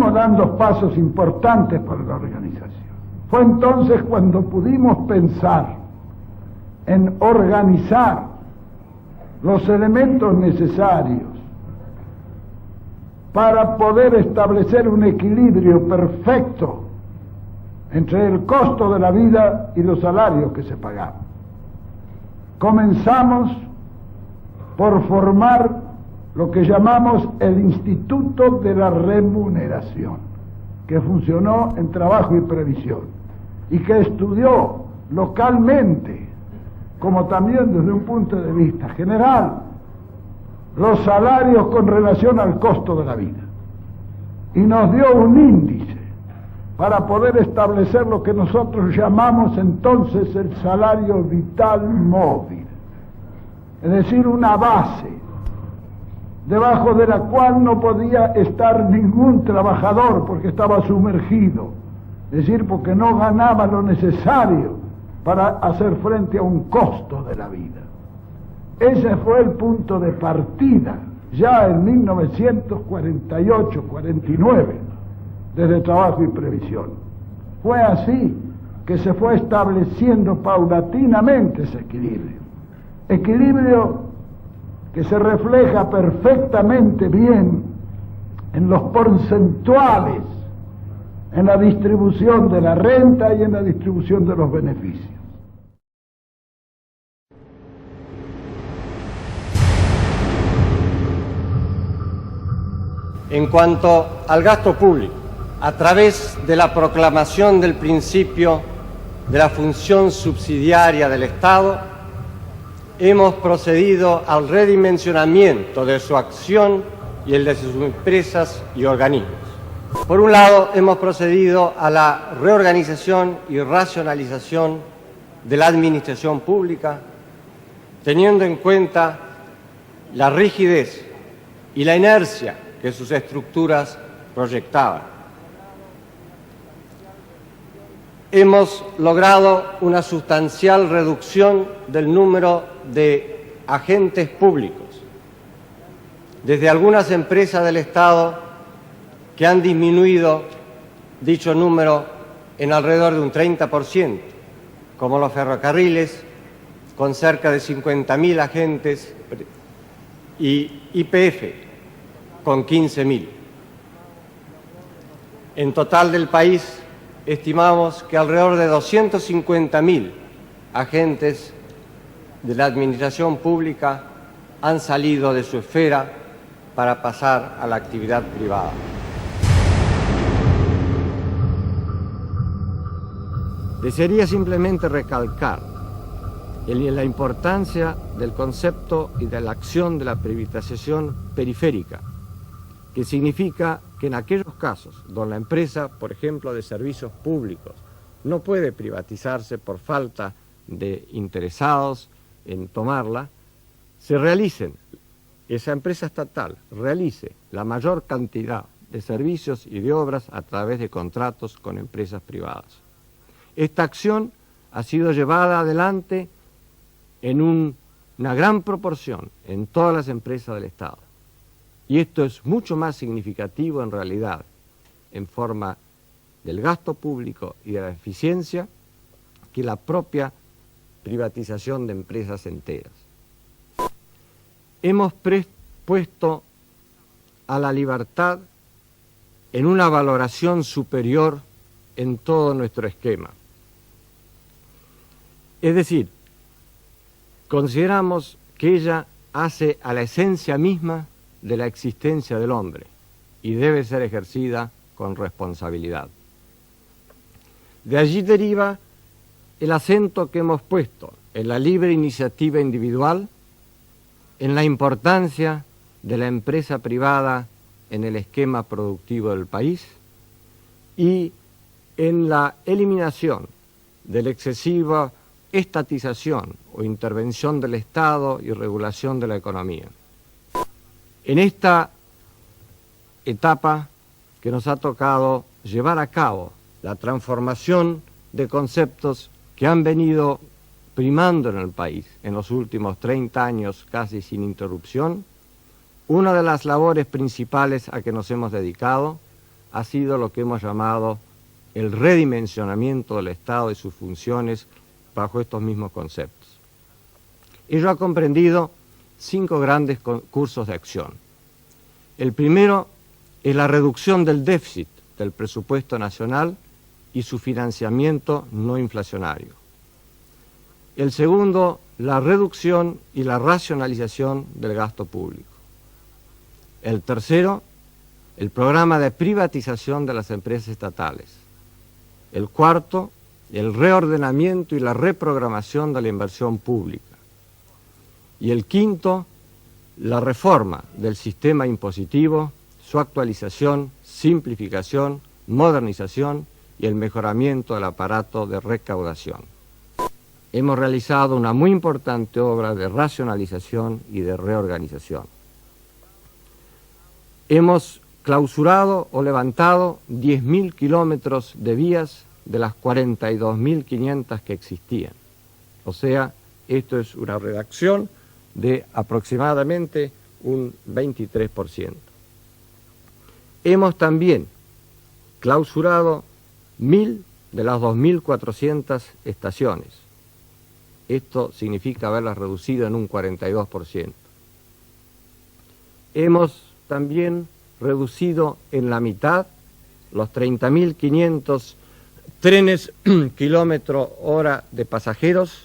Fuimos dando pasos importantes para la organización. Fue entonces cuando pudimos pensar en organizar los elementos necesarios para poder establecer un equilibrio perfecto entre el costo de la vida y los salarios que se pagaban. Comenzamos por formar lo que llamamos el Instituto de la Remuneración, que funcionó en Trabajo y Previsión y que estudió localmente, como también desde un punto de vista general, los salarios con relación al costo de la vida, y nos dio un índice para poder establecer lo que nosotros llamamos entonces el salario vital móvil, es decir, una base debajo de la cual no podía estar ningún trabajador porque estaba sumergido, es decir, porque no ganaba lo necesario para hacer frente a un costo de la vida. Ese fue el punto de partida, ya en 1948-49, desde Trabajo y Previsión. Fue así que se fue estableciendo paulatinamente ese equilibrio. Equilibrio que se refleja perfectamente bien en los porcentuales, en la distribución de la renta y en la distribución de los beneficios. En cuanto al gasto público, a través de la proclamación del principio de la función subsidiaria del Estado, hemos procedido al redimensionamiento de su acción y el de sus empresas y organismos. Por un lado, hemos procedido a la reorganización y racionalización de la administración pública, teniendo en cuenta la rigidez y la inercia que sus estructuras proyectaban. Hemos logrado una sustancial reducción del número de agentes públicos, desde algunas empresas del Estado que han disminuido dicho número en alrededor de un 30%, como los ferrocarriles, con cerca de 50.000 agentes, y YPF, con 15.000. En total del país, estimamos que alrededor de 250.000 agentes de la administración pública han salido de su esfera para pasar a la actividad privada. Desearía simplemente recalcar la importancia del concepto y de la acción de la privatización periférica, que significa que en aquellos casos donde la empresa, por ejemplo, de servicios públicos, no puede privatizarse por falta de interesados en tomarla, esa empresa estatal realice la mayor cantidad de servicios y de obras a través de contratos con empresas privadas. Esta acción ha sido llevada adelante en una gran proporción en todas las empresas del Estado. Y esto es mucho más significativo en realidad en forma del gasto público y de la eficiencia que la propia privatización de empresas enteras. Hemos puesto a la libertad en una valoración superior en todo nuestro esquema. Es decir, consideramos que ella hace a la esencia misma de la existencia del hombre y debe ser ejercida con responsabilidad. De allí deriva el acento que hemos puesto en la libre iniciativa individual, en la importancia de la empresa privada en el esquema productivo del país y en la eliminación de la excesiva estatización o intervención del Estado y regulación de la economía. En esta etapa que nos ha tocado llevar a cabo la transformación de conceptos que han venido primando en el país en los últimos 30 años casi sin interrupción, una de las labores principales a que nos hemos dedicado ha sido lo que hemos llamado el redimensionamiento del Estado y sus funciones bajo estos mismos conceptos. Ello ha comprendido 5 grandes cursos de acción. El primero es la reducción del déficit del presupuesto nacional y su financiamiento no inflacionario. El segundo, la reducción y la racionalización del gasto público. El tercero, el programa de privatización de las empresas estatales. El cuarto, el reordenamiento y la reprogramación de la inversión pública. Y el quinto, la reforma del sistema impositivo, su actualización, simplificación, modernización y el mejoramiento del aparato de recaudación. Hemos realizado una muy importante obra de racionalización y de reorganización. Hemos clausurado o levantado 10.000 kilómetros de vías de las 42.500 que existían. O sea, esto es una reducción de aproximadamente un 23%. Hemos también clausurado 1.000 de las 2.400 estaciones. Esto significa haberlas reducido en un 42%. Hemos también reducido en la mitad los 30.500 trenes kilómetro hora de pasajeros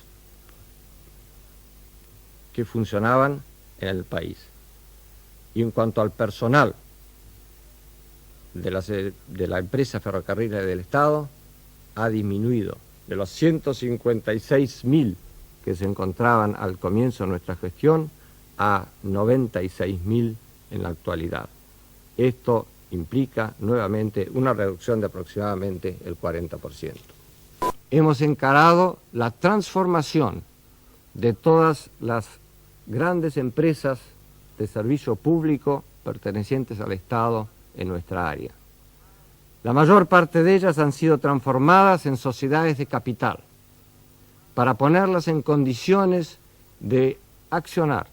que funcionaban en el país. Y en cuanto al personal de la empresa Ferrocarriles del Estado, ha disminuido de los 156.000 que se encontraban al comienzo de nuestra gestión a 96.000 en la actualidad. Esto implica nuevamente una reducción de aproximadamente el 40%. Hemos encarado la transformación de todas las grandes empresas de servicio público pertenecientes al Estado en nuestra área. La mayor parte de ellas han sido transformadas en sociedades de capital para ponerlas en condiciones de accionar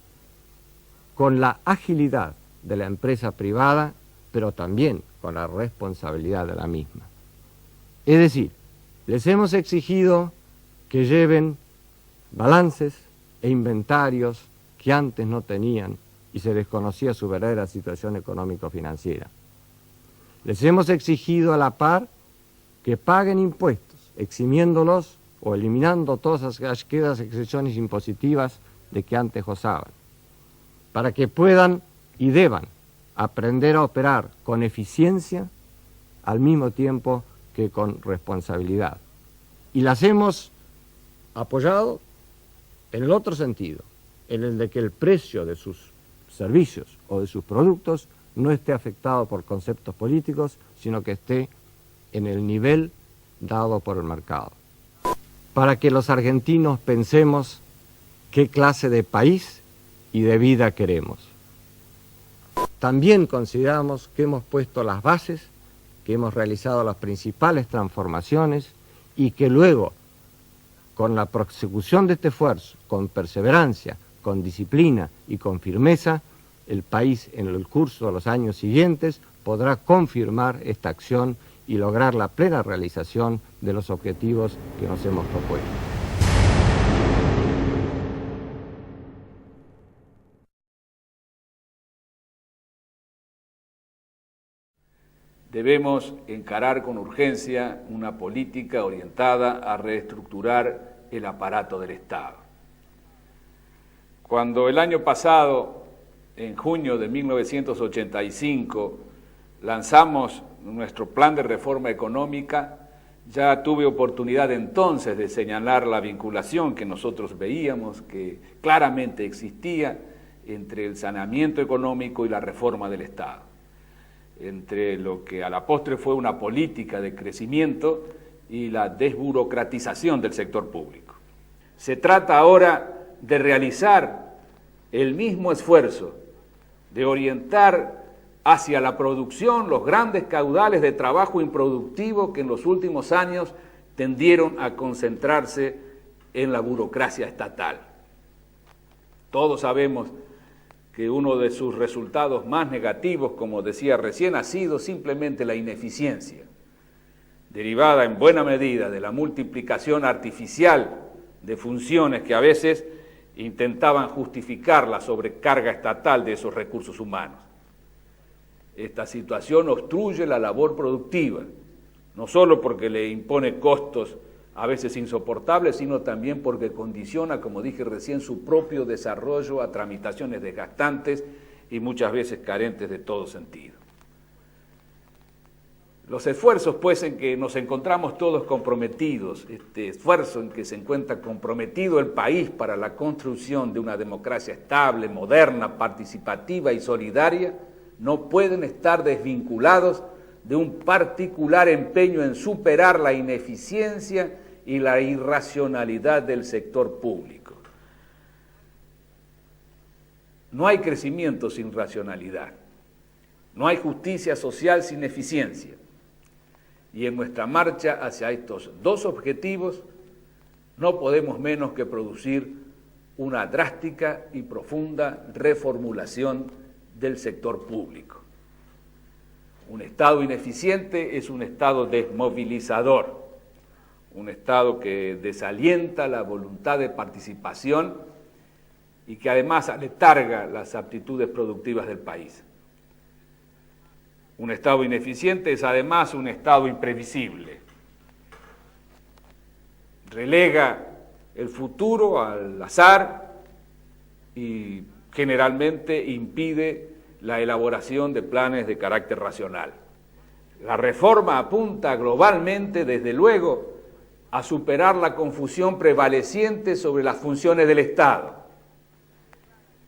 con la agilidad de la empresa privada, pero también con la responsabilidad de la misma. Es decir, les hemos exigido que lleven balances e inventarios que antes no tenían y se desconocía su verdadera situación económico-financiera. Les hemos exigido a la par que paguen impuestos, eximiéndolos o eliminando todas aquellas exenciones impositivas de que antes gozaban, para que puedan y deban aprender a operar con eficiencia al mismo tiempo que con responsabilidad. Y las hemos apoyado en el otro sentido, en el de que el precio de sus servicios o de sus productos no esté afectado por conceptos políticos, sino que esté en el nivel dado por el mercado. Para que los argentinos pensemos qué clase de país y de vida queremos. También consideramos que hemos puesto las bases, que hemos realizado las principales transformaciones y que luego, con la prosecución de este esfuerzo, con perseverancia, con disciplina y con firmeza, el país en el curso de los años siguientes podrá confirmar esta acción y lograr la plena realización de los objetivos que nos hemos propuesto. Debemos encarar con urgencia una política orientada a reestructurar el aparato del Estado. Cuando el año pasado, en junio de 1985, lanzamos nuestro plan de reforma económica, ya tuve oportunidad entonces de señalar la vinculación que nosotros veíamos, que claramente existía entre el saneamiento económico y la reforma del Estado, entre lo que a la postre fue una política de crecimiento y la desburocratización del sector público. Se trata ahora de realizar el mismo esfuerzo, de orientar hacia la producción los grandes caudales de trabajo improductivo que en los últimos años tendieron a concentrarse en la burocracia estatal. Todos sabemos que uno de sus resultados más negativos, como decía recién, ha sido simplemente la ineficiencia, derivada en buena medida de la multiplicación artificial de funciones que a veces intentaban justificar la sobrecarga estatal de esos recursos humanos. Esta situación obstruye la labor productiva, no solo porque le impone costos a veces insoportables, sino también porque condiciona, como dije recién, su propio desarrollo a tramitaciones desgastantes y muchas veces carentes de todo sentido. Los esfuerzos, pues, en que nos encontramos todos comprometidos, este esfuerzo en que se encuentra comprometido el país para la construcción de una democracia estable, moderna, participativa y solidaria, no pueden estar desvinculados de un particular empeño en superar la ineficiencia y la irracionalidad del sector público. No hay crecimiento sin racionalidad, no hay justicia social sin eficiencia. Y en nuestra marcha hacia estos dos objetivos no podemos menos que producir una drástica y profunda reformulación del sector público. Un Estado ineficiente es un Estado desmovilizador, un Estado que desalienta la voluntad de participación y que además aletarga las aptitudes productivas del país. Un Estado ineficiente es además un Estado imprevisible. Relega el futuro al azar y generalmente impide la elaboración de planes de carácter racional. La reforma apunta globalmente, desde luego, a superar la confusión prevaleciente sobre las funciones del Estado.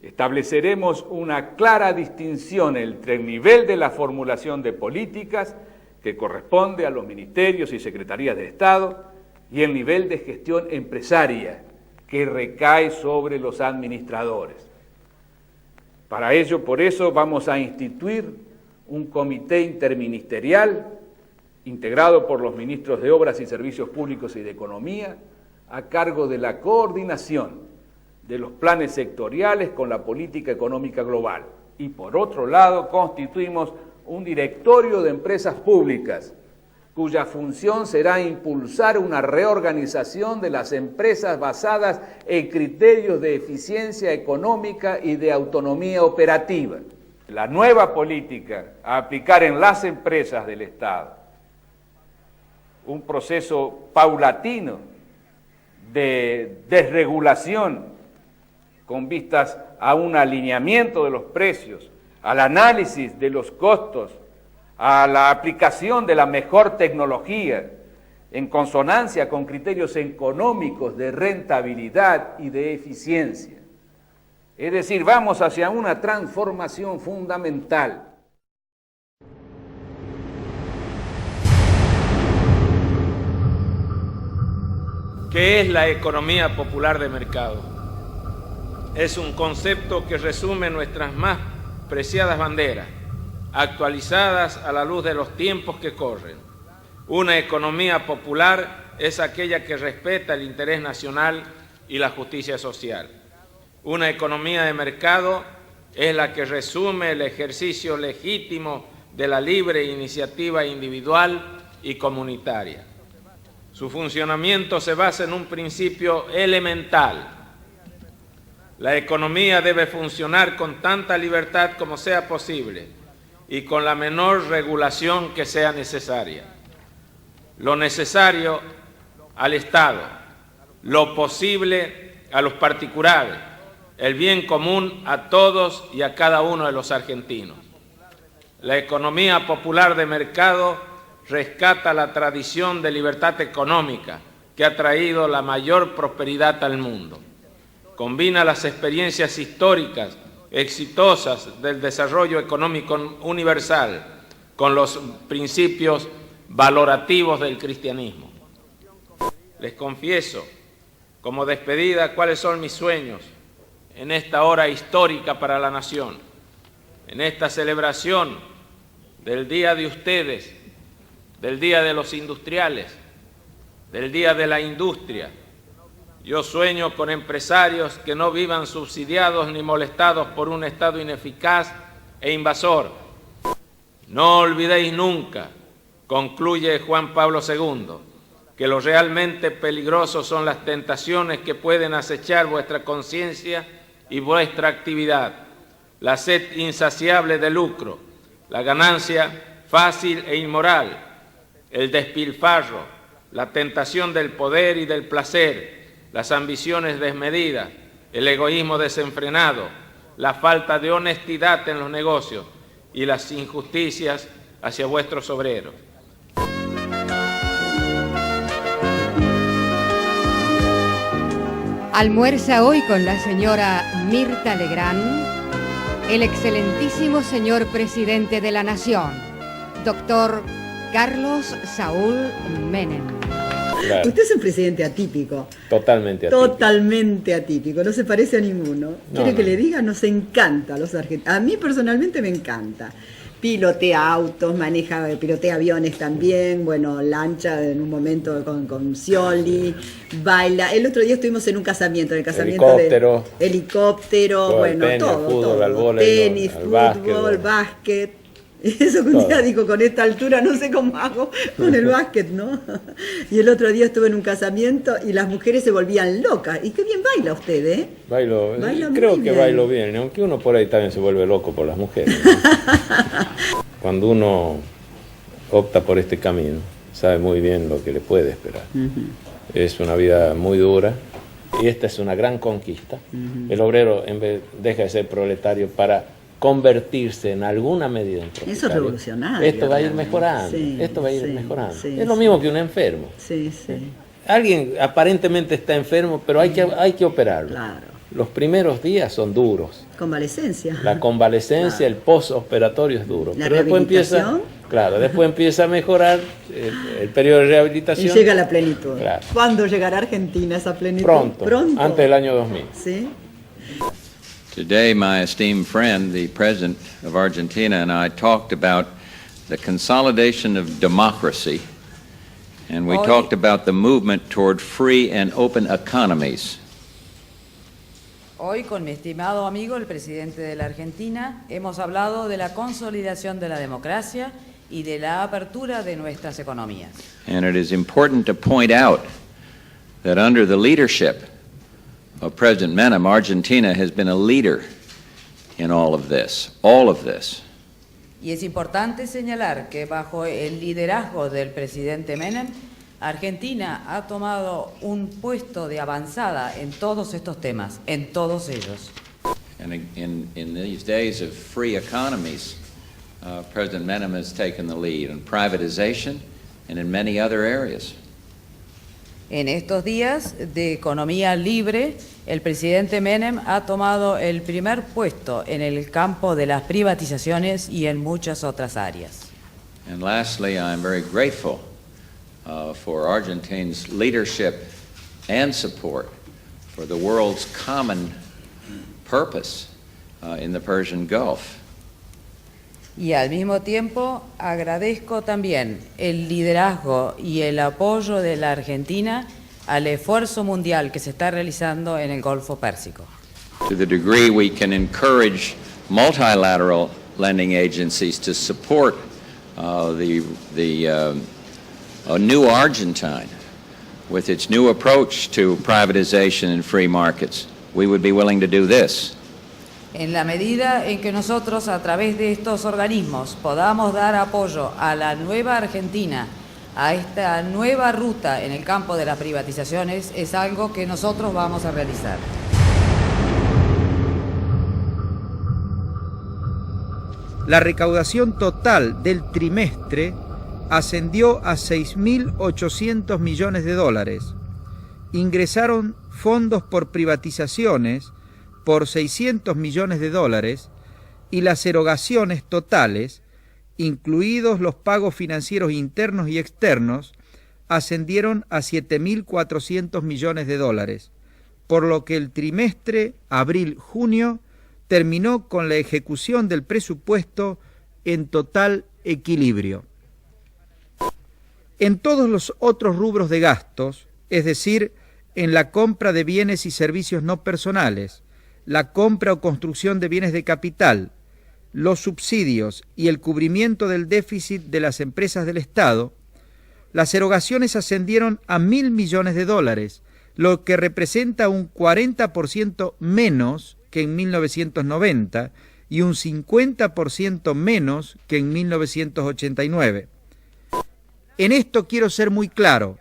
Estableceremos una clara distinción entre el nivel de la formulación de políticas, que corresponde a los ministerios y secretarías de Estado, y el nivel de gestión empresaria, que recae sobre los administradores. Para ello, por eso, vamos a instituir un comité interministerial integrado por los ministros de Obras y Servicios Públicos y de Economía, a cargo de la coordinación de los planes sectoriales con la política económica global. Y por otro lado, constituimos un directorio de empresas públicas, cuya función será impulsar una reorganización de las empresas basadas en criterios de eficiencia económica y de autonomía operativa. La nueva política a aplicar en las empresas del Estado, un proceso paulatino de desregulación con vistas a un alineamiento de los precios, al análisis de los costos, a la aplicación de la mejor tecnología, en consonancia con criterios económicos de rentabilidad y de eficiencia. Es decir, vamos hacia una transformación fundamental. ¿Qué es la economía popular de mercado? Es un concepto que resume nuestras más preciadas banderas, actualizadas a la luz de los tiempos que corren. Una economía popular es aquella que respeta el interés nacional y la justicia social. Una economía de mercado es la que resume el ejercicio legítimo de la libre iniciativa individual y comunitaria. Su funcionamiento se basa en un principio elemental. La economía debe funcionar con tanta libertad como sea posible y con la menor regulación que sea necesaria. Lo necesario al Estado, lo posible a los particulares, el bien común a todos y a cada uno de los argentinos. La economía popular de mercado rescata la tradición de libertad económica que ha traído la mayor prosperidad al mundo. Combina las experiencias históricas exitosas del desarrollo económico universal con los principios valorativos del cristianismo. Les confieso, como despedida, cuáles son mis sueños en esta hora histórica para la nación, en esta celebración del Día de ustedes, del Día de los Industriales, del Día de la Industria, Yo sueño con empresarios que no vivan subsidiados ni molestados por un Estado ineficaz e invasor. No olvidéis nunca, concluye Juan Pablo II, que lo realmente peligroso son las tentaciones que pueden acechar vuestra conciencia y vuestra actividad, la sed insaciable de lucro, la ganancia fácil e inmoral, el despilfarro, la tentación del poder y del placer, las ambiciones desmedidas, el egoísmo desenfrenado, la falta de honestidad en los negocios y las injusticias hacia vuestros obreros. Almuerza hoy con la señora Mirta Legrand, el excelentísimo señor presidente de la Nación, doctor Carlos Saúl Menem. Claro. Usted es un presidente atípico. Totalmente atípico. Totalmente atípico, no se parece a ninguno. ¿Quiere que le diga? Nos encanta a los argentinos. A mí personalmente me encanta. Pilotea autos, pilotea aviones también, bueno, lancha en un momento con Scioli, baila. El otro día estuvimos en un casamiento, helicóptero, bueno, tenis, todo, fútbol, todo. al vóley, Tenis, fútbol, básquet. Eso que un día dijo, con esta altura no sé cómo hago con el básquet, ¿no? Y el otro día estuve en un casamiento y las mujeres se volvían locas. Y qué bien baila usted, ¿eh? Creo que bailo bien, aunque uno por ahí también se vuelve loco por las mujeres, ¿no? Cuando uno opta por este camino, sabe muy bien lo que le puede esperar. Es una vida muy dura y esta es una gran conquista. El obrero deja de ser proletario para convertirse en alguna medida en propietario. Eso es revolucionario. Esto va a ir mejorando, es lo mismo que un enfermo. Alguien aparentemente está enfermo, pero hay que operarlo. Claro. Los primeros días son duros. Convalecencia. La convalecencia, el postoperatorio es duro. La pero después empieza a mejorar el periodo de rehabilitación. Y llega a la plenitud. Claro. ¿Cuándo llegará a Argentina esa plenitud? Pronto. Antes del año 2000. ¿Sí? Today, my esteemed friend, the President of Argentina, and I talked about the consolidation of democracy, and we talked about the movement toward free and open economies. Hoy, con mi estimado amigo, el presidente de la Argentina, hemos hablado de la consolidación de la democracia y de la apertura de nuestras economías. And it is important to point out that under the leadership of President Menem, Argentina has been a leader in all of this. Y es importante señalar que bajo el liderazgo del presidente Menem, Argentina ha tomado un puesto de avanzada en todos estos temas, en todos ellos. And in these days of free economies, President Menem has taken the lead in privatization and in many other areas. En estos días de economía libre, el presidente Menem ha tomado el primer puesto en el campo de las privatizaciones y en muchas otras áreas. And lastly, I am very grateful for Argentina's leadership and support for the world's common purpose in the Persian Gulf. Y al mismo tiempo agradezco también el liderazgo y el apoyo de la Argentina al esfuerzo mundial que se está realizando en el Golfo Pérsico. To the degree we can encourage multilateral lending agencies to support the new Argentine with its new approach to privatization and free markets, we would be willing to do this. En la medida en que nosotros, a través de estos organismos, podamos dar apoyo a la nueva Argentina, a esta nueva ruta en el campo de las privatizaciones, es algo que nosotros vamos a realizar. La recaudación total del trimestre ascendió a 6.800 millones de dólares. Ingresaron fondos por privatizaciones por 600 millones de dólares y las erogaciones totales, incluidos los pagos financieros internos y externos, ascendieron a 7.400 millones de dólares, por lo que el trimestre abril-junio terminó con la ejecución del presupuesto en total equilibrio. En todos los otros rubros de gastos, es decir, en la compra de bienes y servicios no personales, la compra o construcción de bienes de capital, los subsidios y el cubrimiento del déficit de las empresas del Estado, las erogaciones ascendieron a 1.000 millones de dólares, lo que representa un 40% menos que en 1990 y un 50% menos que en 1989. En esto quiero ser muy claro.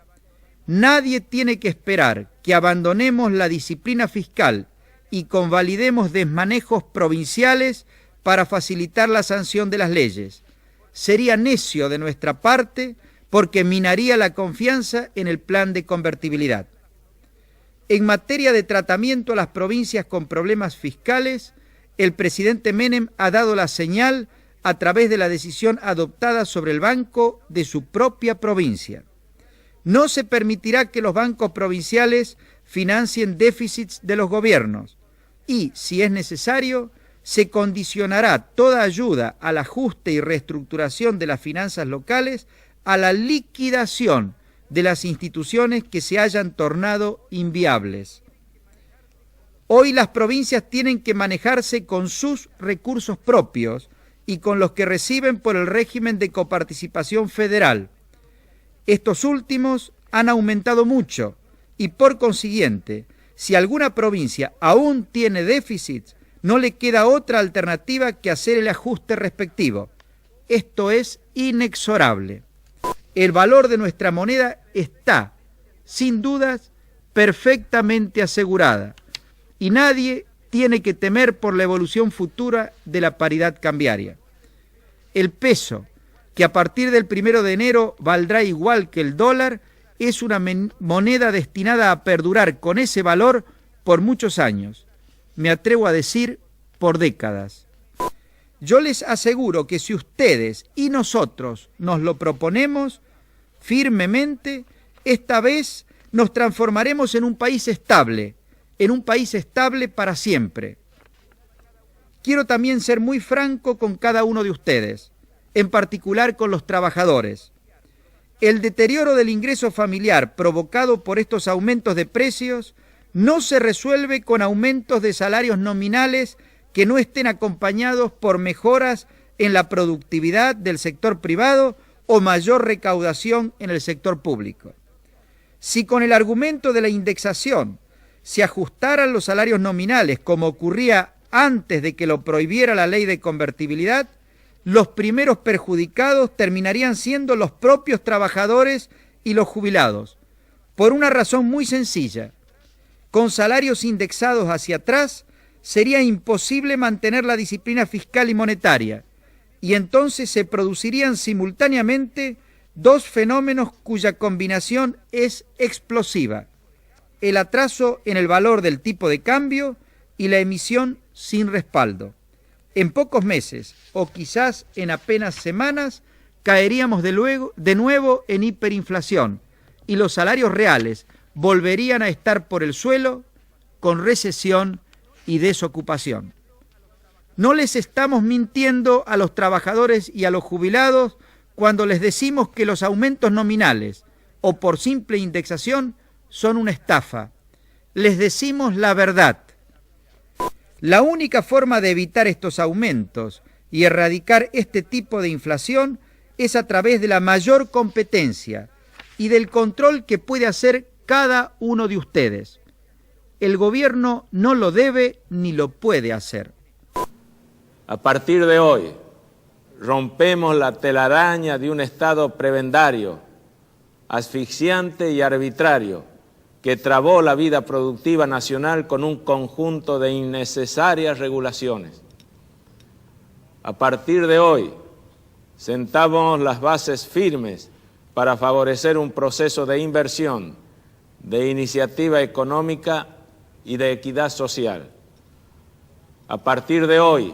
Nadie tiene que esperar que abandonemos la disciplina fiscal y convalidemos desmanejos provinciales para facilitar la sanción de las leyes. Sería necio de nuestra parte porque minaría la confianza en el plan de convertibilidad. En materia de tratamiento a las provincias con problemas fiscales, el presidente Menem ha dado la señal a través de la decisión adoptada sobre el banco de su propia provincia. No se permitirá que los bancos provinciales financien déficits de los gobiernos y, si es necesario, se condicionará toda ayuda al ajuste y reestructuración de las finanzas locales a la liquidación de las instituciones que se hayan tornado inviables. Hoy las provincias tienen que manejarse con sus recursos propios y con los que reciben por el régimen de coparticipación federal. Estos últimos han aumentado mucho y por consiguiente, si alguna provincia aún tiene déficits, no le queda otra alternativa que hacer el ajuste respectivo. Esto es inexorable. El valor de nuestra moneda está, sin dudas, perfectamente asegurada y nadie tiene que temer por la evolución futura de la paridad cambiaria. El peso, que a partir del 1 de enero valdrá igual que el dólar, es una moneda destinada a perdurar con ese valor por muchos años. Me atrevo a decir, por décadas. Yo les aseguro que si ustedes y nosotros nos lo proponemos firmemente, esta vez nos transformaremos en un país estable para siempre. Quiero también ser muy franco con cada uno de ustedes, en particular con los trabajadores. El deterioro del ingreso familiar provocado por estos aumentos de precios no se resuelve con aumentos de salarios nominales que no estén acompañados por mejoras en la productividad del sector privado o mayor recaudación en el sector público. Si con el argumento de la indexación se ajustaran los salarios nominales como ocurría antes de que lo prohibiera la ley de convertibilidad, los primeros perjudicados terminarían siendo los propios trabajadores y los jubilados, por una razón muy sencilla. Con salarios indexados hacia atrás, sería imposible mantener la disciplina fiscal y monetaria, y entonces se producirían simultáneamente dos fenómenos cuya combinación es explosiva: el atraso en el valor del tipo de cambio y la emisión sin respaldo. En pocos meses, o quizás en apenas semanas, caeríamos de nuevo en hiperinflación y los salarios reales volverían a estar por el suelo con recesión y desocupación. No les estamos mintiendo a los trabajadores y a los jubilados cuando les decimos que los aumentos nominales o por simple indexación son una estafa. Les decimos la verdad. La única forma de evitar estos aumentos y erradicar este tipo de inflación es a través de la mayor competencia y del control que puede hacer cada uno de ustedes. El gobierno no lo debe ni lo puede hacer. A partir de hoy, rompemos la telaraña de un Estado prebendario, asfixiante y arbitrario, que trabó la vida productiva nacional con un conjunto de innecesarias regulaciones. A partir de hoy, sentamos las bases firmes para favorecer un proceso de inversión, de iniciativa económica y de equidad social. A partir de hoy,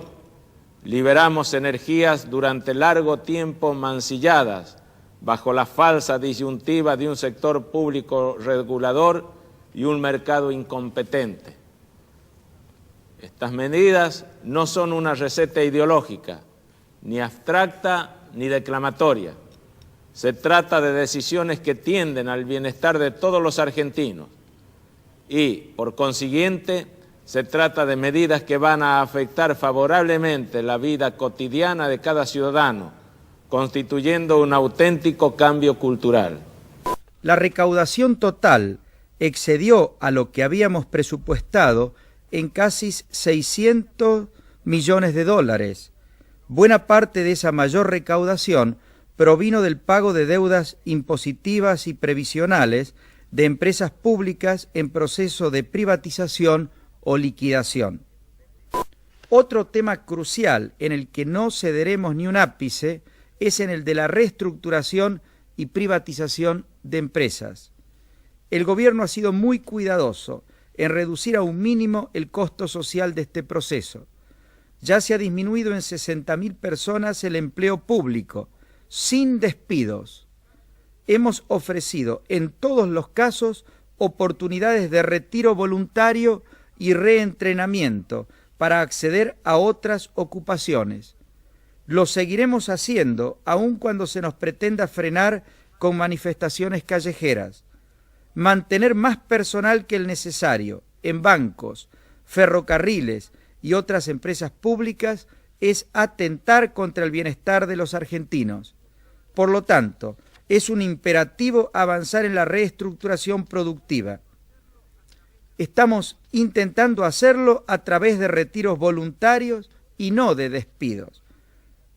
liberamos energías durante largo tiempo mancilladas bajo la falsa disyuntiva de un sector público regulador y un mercado incompetente. Estas medidas no son una receta ideológica, ni abstracta ni declamatoria. Se trata de decisiones que tienden al bienestar de todos los argentinos y, por consiguiente, se trata de medidas que van a afectar favorablemente la vida cotidiana de cada ciudadano, constituyendo un auténtico cambio cultural. La recaudación total excedió a lo que habíamos presupuestado en casi 600 millones de dólares. Buena parte de esa mayor recaudación provino del pago de deudas impositivas y previsionales de empresas públicas en proceso de privatización o liquidación. Otro tema crucial en el que no cederemos ni un ápice es en el de la reestructuración y privatización de empresas. El gobierno ha sido muy cuidadoso en reducir a un mínimo el costo social de este proceso. Ya se ha disminuido en 60.000 personas el empleo público, sin despidos. Hemos ofrecido en todos los casos oportunidades de retiro voluntario y reentrenamiento para acceder a otras ocupaciones. Lo seguiremos haciendo aun cuando se nos pretenda frenar con manifestaciones callejeras. Mantener más personal que el necesario en bancos, ferrocarriles y otras empresas públicas es atentar contra el bienestar de los argentinos. Por lo tanto, es un imperativo avanzar en la reestructuración productiva. Estamos intentando hacerlo a través de retiros voluntarios y no de despidos.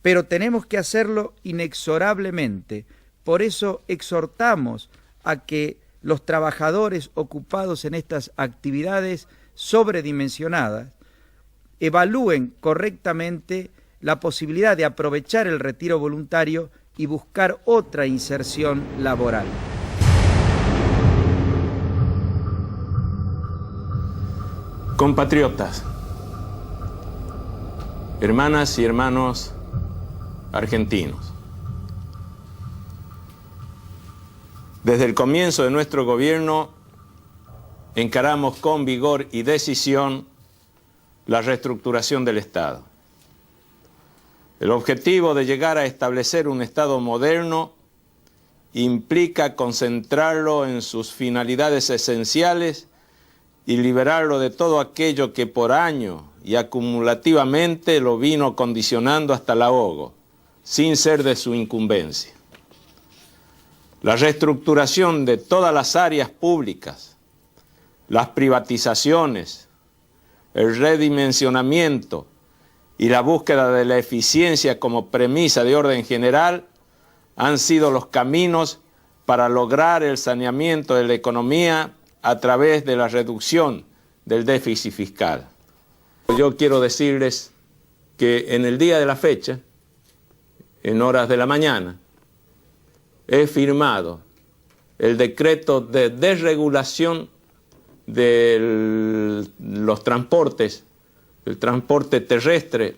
Pero tenemos que hacerlo inexorablemente. Por eso exhortamos a que los trabajadores ocupados en estas actividades sobredimensionadas evalúen correctamente la posibilidad de aprovechar el retiro voluntario y buscar otra inserción laboral. Compatriotas, hermanas y hermanos argentinos, desde el comienzo de nuestro gobierno encaramos con vigor y decisión la reestructuración del Estado. El objetivo de llegar a establecer un Estado moderno implica concentrarlo en sus finalidades esenciales y liberarlo de todo aquello que por año y acumulativamente lo vino condicionando hasta el ahogo, sin ser de su incumbencia. La reestructuración de todas las áreas públicas, las privatizaciones, el redimensionamiento y la búsqueda de la eficiencia como premisa de orden general han sido los caminos para lograr el saneamiento de la economía a través de la reducción del déficit fiscal. Yo quiero decirles que en el día de la fecha, en horas de la mañana, he firmado el decreto de desregulación de los transportes, el transporte terrestre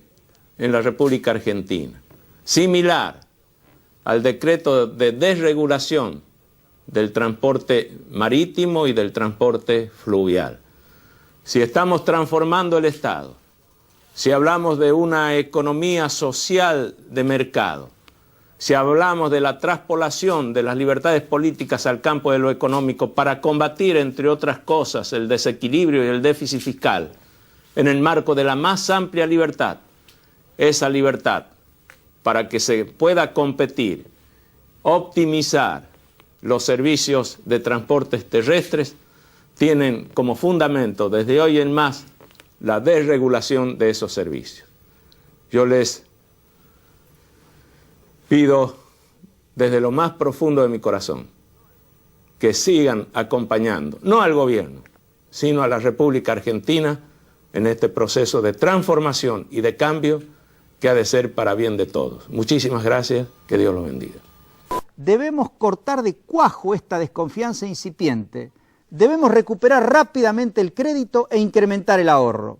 en la República Argentina, similar al decreto de desregulación del transporte marítimo y del transporte fluvial. Si estamos transformando el Estado, si hablamos de una economía social de mercado, si hablamos de la traspolación de las libertades políticas al campo de lo económico para combatir, entre otras cosas, el desequilibrio y el déficit fiscal, en el marco de la más amplia libertad, esa libertad para que se pueda competir, optimizar los servicios de transportes terrestres, tienen como fundamento desde hoy en más la desregulación de esos servicios. Yo les pido desde lo más profundo de mi corazón que sigan acompañando, no al gobierno, sino a la República Argentina en este proceso de transformación y de cambio que ha de ser para bien de todos. Muchísimas gracias, que Dios los bendiga. Debemos cortar de cuajo esta desconfianza incipiente. Debemos recuperar rápidamente el crédito e incrementar el ahorro.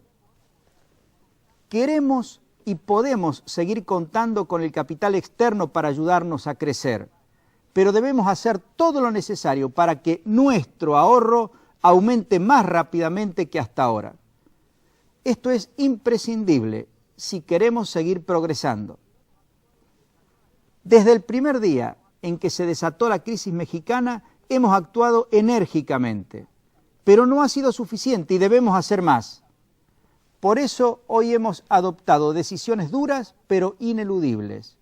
Queremos y podemos seguir contando con el capital externo para ayudarnos a crecer, pero debemos hacer todo lo necesario para que nuestro ahorro aumente más rápidamente que hasta ahora. Esto es imprescindible si queremos seguir progresando. Desde el primer día en que se desató la crisis mexicana, hemos actuado enérgicamente. Pero no ha sido suficiente y debemos hacer más. Por eso hoy hemos adoptado decisiones duras pero ineludibles.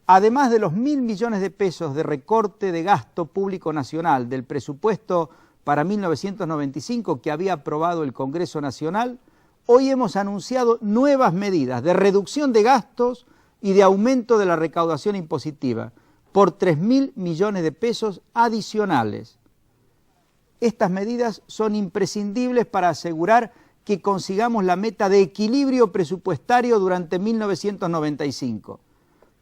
Además de los 1.000 millones de pesos de recorte de gasto público nacional del presupuesto para 1995 que había aprobado el Congreso Nacional, hoy hemos anunciado nuevas medidas de reducción de gastos y de aumento de la recaudación impositiva por 3.000 millones de pesos adicionales. Estas medidas son imprescindibles para asegurar que consigamos la meta de equilibrio presupuestario durante 1995,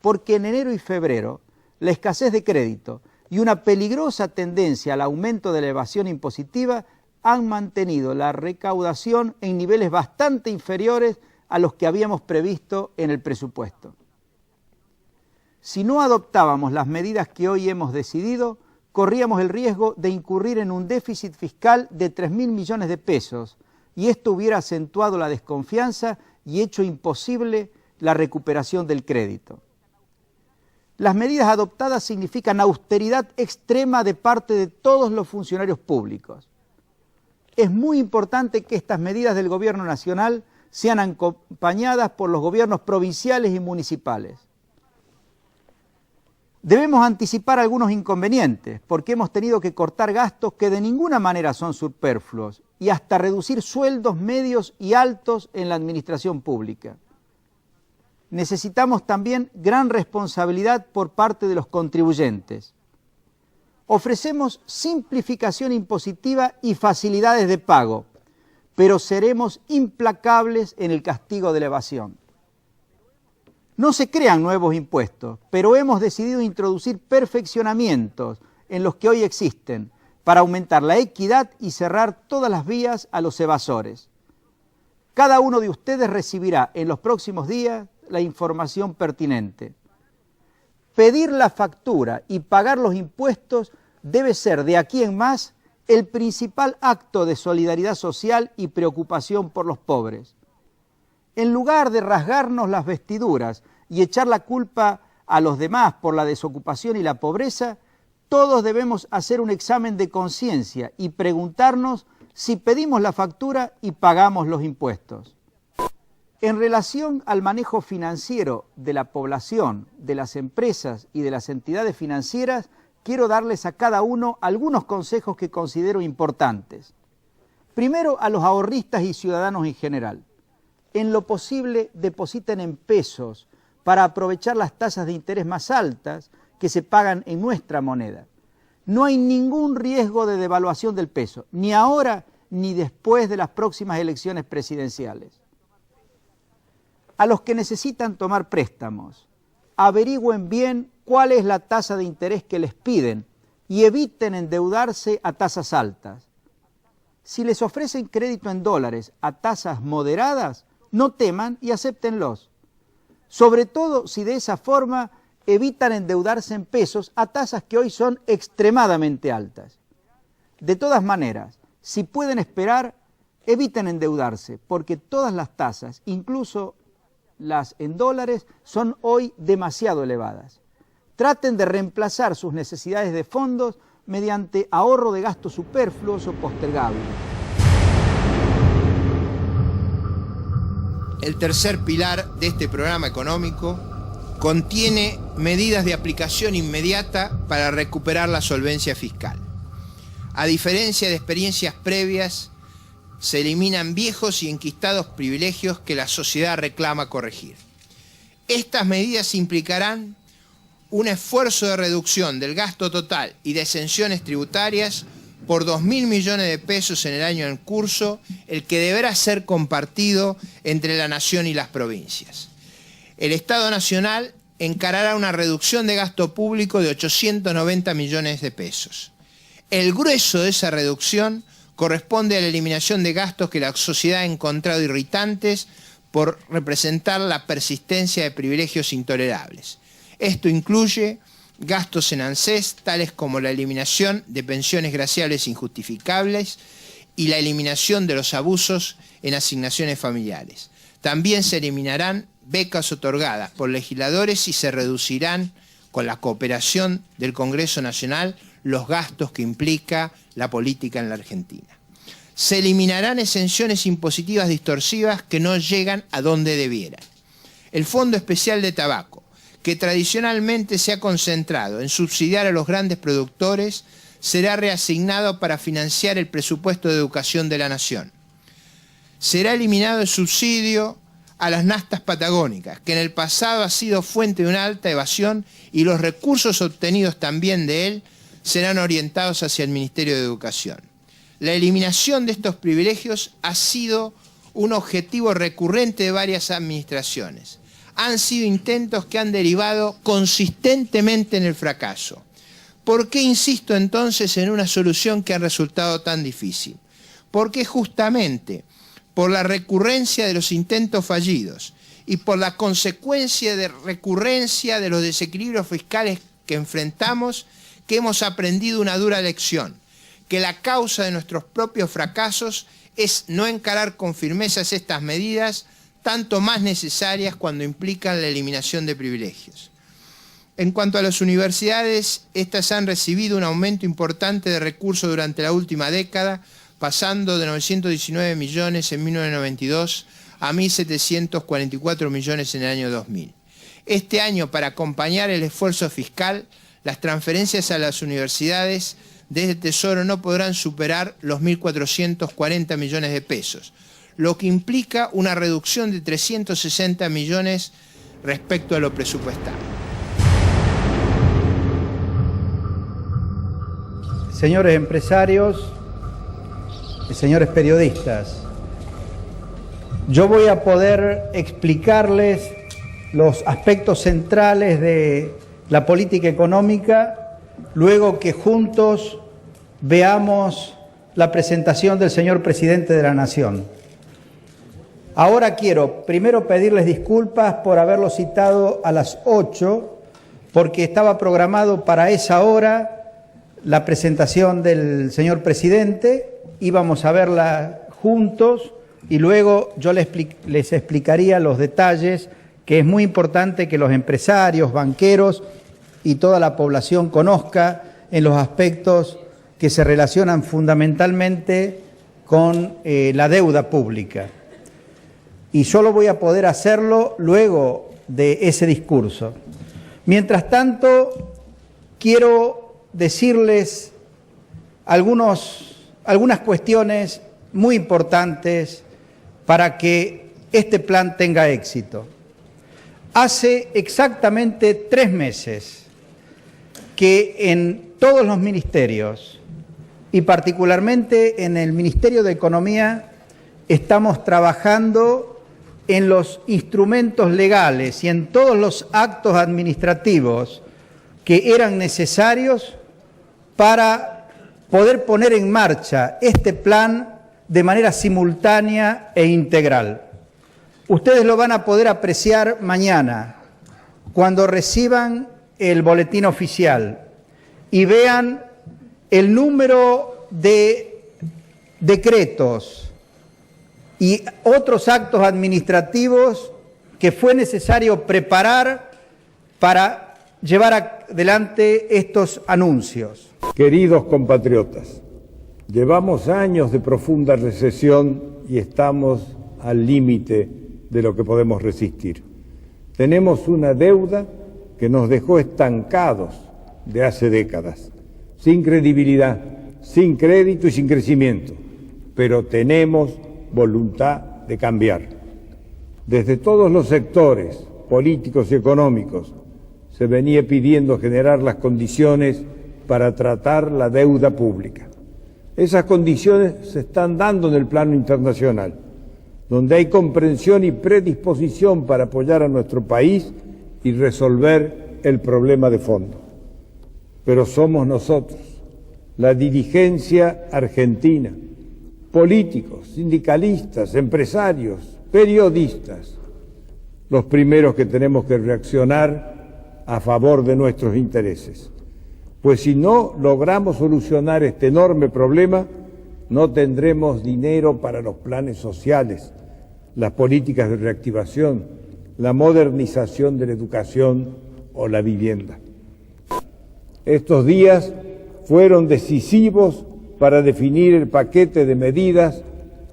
porque en enero y febrero la escasez de crédito y una peligrosa tendencia al aumento de la evasión impositiva han mantenido la recaudación en niveles bastante inferiores a los que habíamos previsto en el presupuesto. Si no adoptábamos las medidas que hoy hemos decidido, corríamos el riesgo de incurrir en un déficit fiscal de 3.000 millones de pesos, y esto hubiera acentuado la desconfianza y hecho imposible la recuperación del crédito. Las medidas adoptadas significan austeridad extrema de parte de todos los funcionarios públicos. Es muy importante que estas medidas del Gobierno Nacional sean acompañadas por los gobiernos provinciales y municipales. Debemos anticipar algunos inconvenientes, porque hemos tenido que cortar gastos que de ninguna manera son superfluos y hasta reducir sueldos medios y altos en la administración pública. Necesitamos también gran responsabilidad por parte de los contribuyentes. Ofrecemos simplificación impositiva y facilidades de pago, pero seremos implacables en el castigo de la evasión. No se crean nuevos impuestos, pero hemos decidido introducir perfeccionamientos en los que hoy existen para aumentar la equidad y cerrar todas las vías a los evasores. Cada uno de ustedes recibirá en los próximos días la información pertinente. Pedir la factura y pagar los impuestos debe ser de aquí en más el principal acto de solidaridad social y preocupación por los pobres. En lugar de rasgarnos las vestiduras y echar la culpa a los demás por la desocupación y la pobreza, todos debemos hacer un examen de conciencia y preguntarnos si pedimos la factura y pagamos los impuestos. En relación al manejo financiero de la población, de las empresas y de las entidades financieras, quiero darles a cada uno algunos consejos que considero importantes. Primero, a los ahorristas y ciudadanos en general. En lo posible, depositen en pesos para aprovechar las tasas de interés más altas que se pagan en nuestra moneda. No hay ningún riesgo de devaluación del peso, ni ahora ni después de las próximas elecciones presidenciales. A los que necesitan tomar préstamos, averigüen bien cuál es la tasa de interés que les piden y eviten endeudarse a tasas altas. Si les ofrecen crédito en dólares a tasas moderadas, no teman y acéptenlos. Sobre todo si de esa forma evitan endeudarse en pesos a tasas que hoy son extremadamente altas. De todas maneras, si pueden esperar, eviten endeudarse, porque todas las tasas, incluso las en dólares, son hoy demasiado elevadas. Traten de reemplazar sus necesidades de fondos mediante ahorro de gastos superfluos o postergables. El tercer pilar de este programa económico contiene medidas de aplicación inmediata para recuperar la solvencia fiscal. A diferencia de experiencias previas, se eliminan viejos y enquistados privilegios que la sociedad reclama corregir. Estas medidas implicarán un esfuerzo de reducción del gasto total y de exenciones tributarias por 2.000 millones de pesos en el año en curso, el que deberá ser compartido entre la Nación y las provincias. El Estado Nacional encarará una reducción de gasto público de 890 millones de pesos. El grueso de esa reducción corresponde a la eliminación de gastos que la sociedad ha encontrado irritantes por representar la persistencia de privilegios intolerables. Esto incluye gastos en ANSES, tales como la eliminación de pensiones graciables injustificables y la eliminación de los abusos en asignaciones familiares. También se eliminarán becas otorgadas por legisladores y se reducirán, con la cooperación del Congreso Nacional, los gastos que implica la política en la Argentina. Se eliminarán exenciones impositivas distorsivas que no llegan a donde debieran. El Fondo Especial de Tabaco, que tradicionalmente se ha concentrado en subsidiar a los grandes productores, será reasignado para financiar el presupuesto de educación de la Nación. Será eliminado el subsidio a las naftas patagónicas, que en el pasado ha sido fuente de una alta evasión, y los recursos obtenidos también de él serán orientados hacia el Ministerio de Educación. La eliminación de estos privilegios ha sido un objetivo recurrente de varias administraciones. Han sido intentos que han derivado consistentemente en el fracaso. ¿Por qué insisto entonces en una solución que ha resultado tan difícil? Porque justamente por la recurrencia de los intentos fallidos y por la consecuencia de recurrencia de los desequilibrios fiscales que enfrentamos, que hemos aprendido una dura lección, que la causa de nuestros propios fracasos es no encarar con firmezas estas medidas, tanto más necesarias cuando implican la eliminación de privilegios. En cuanto a las universidades, estas han recibido un aumento importante de recursos durante la última década, pasando de 919 millones en 1992 a 1.744 millones en el año 2000. Este año, para acompañar el esfuerzo fiscal, las transferencias a las universidades desde el Tesoro no podrán superar los 1.440 millones de pesos, lo que implica una reducción de 360 millones respecto a lo presupuestado. Señores empresarios, señores periodistas, yo voy a poder explicarles los aspectos centrales de la política económica luego que juntos veamos la presentación del señor presidente de la Nación. Ahora quiero primero pedirles disculpas por haberlo citado a las 8, porque estaba programado para esa hora la presentación del señor presidente, íbamos a verla juntos y luego yo les explicaría los detalles, que es muy importante que los empresarios, banqueros y toda la población conozca en los aspectos que se relacionan fundamentalmente con la deuda pública. Y solo voy a poder hacerlo luego de ese discurso. Mientras tanto, quiero decirles algunas cuestiones muy importantes para que este plan tenga éxito. Hace exactamente 3 meses que en todos los ministerios y particularmente en el Ministerio de Economía estamos trabajando en los instrumentos legales y en todos los actos administrativos que eran necesarios para poder poner en marcha este plan de manera simultánea e integral. Ustedes lo van a poder apreciar mañana, cuando reciban el boletín oficial y vean el número de decretos y otros actos administrativos que fue necesario preparar para llevar adelante estos anuncios. Queridos compatriotas, llevamos años de profunda recesión y estamos al límite de lo que podemos resistir. Tenemos una deuda que nos dejó estancados de hace décadas, sin credibilidad, sin crédito y sin crecimiento, pero tenemos voluntad de cambiar. Desde todos los sectores políticos y económicos se venía pidiendo generar las condiciones para tratar la deuda pública. Esas condiciones se están dando en el plano internacional, donde hay comprensión y predisposición para apoyar a nuestro país y resolver el problema de fondo. Pero somos nosotros, la dirigencia argentina, políticos, sindicalistas, empresarios, periodistas, los primeros que tenemos que reaccionar a favor de nuestros intereses. Pues si no logramos solucionar este enorme problema, no tendremos dinero para los planes sociales, las políticas de reactivación, la modernización de la educación o la vivienda. Estos días fueron decisivos para definir el paquete de medidas